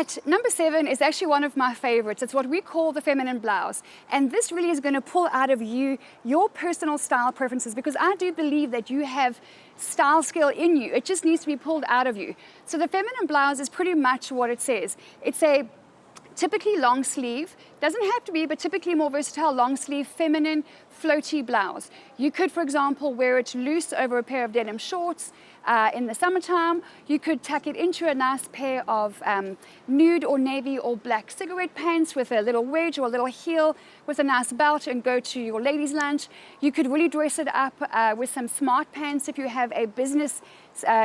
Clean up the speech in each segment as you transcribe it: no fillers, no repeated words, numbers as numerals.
At number 7 is actually one of my favorites. It's what we call the feminine blouse. And this really is going to pull out of you your personal style preferences, because I do believe that you have style skill in you. It just needs to be pulled out of you. So the feminine blouse is pretty much what it says. It's a typically long sleeve, doesn't have to be, but typically more versatile long sleeve, feminine, floaty blouse. You could, for example, wear it loose over a pair of denim shorts in the summertime. You could tuck it into a nice pair of nude or navy or black cigarette pants with a little wedge or a little heel with a nice belt and go to your ladies' lunch. You could really dress it up with some smart pants if you have a business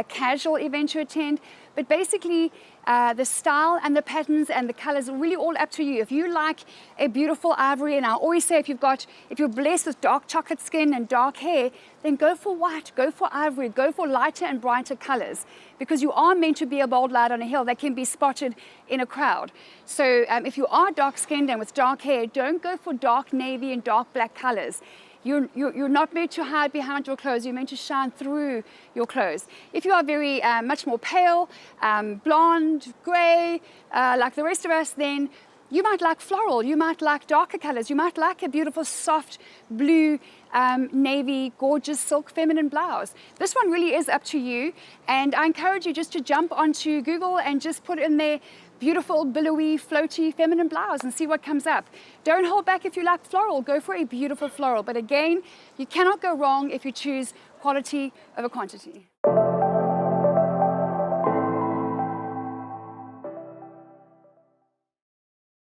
casual event to attend. But basically, the style and the patterns and the colors are really all up to you. If you like a beautiful ivory, and I always say if you're blessed with dark chocolate skin and dark hair, then go for white, go for ivory, go for lighter and brighter colors, because you are meant to be a bold light on a hill that can be spotted in a crowd. So if you are dark skinned and with dark hair, don't go for dark navy and dark black colors. You're not meant to hide behind your clothes, you're meant to shine through your clothes. If you are very much more pale, blonde, gray, like the rest of us, then you might like floral, you might like darker colors, you might like a beautiful soft blue, navy, gorgeous silk feminine blouse. This one really is up to you, and I encourage you just to jump onto Google and just put in there beautiful, billowy, floaty, feminine blouse and see what comes up. Don't hold back if you like floral, go for a beautiful floral. But again, you cannot go wrong if you choose quality over quantity.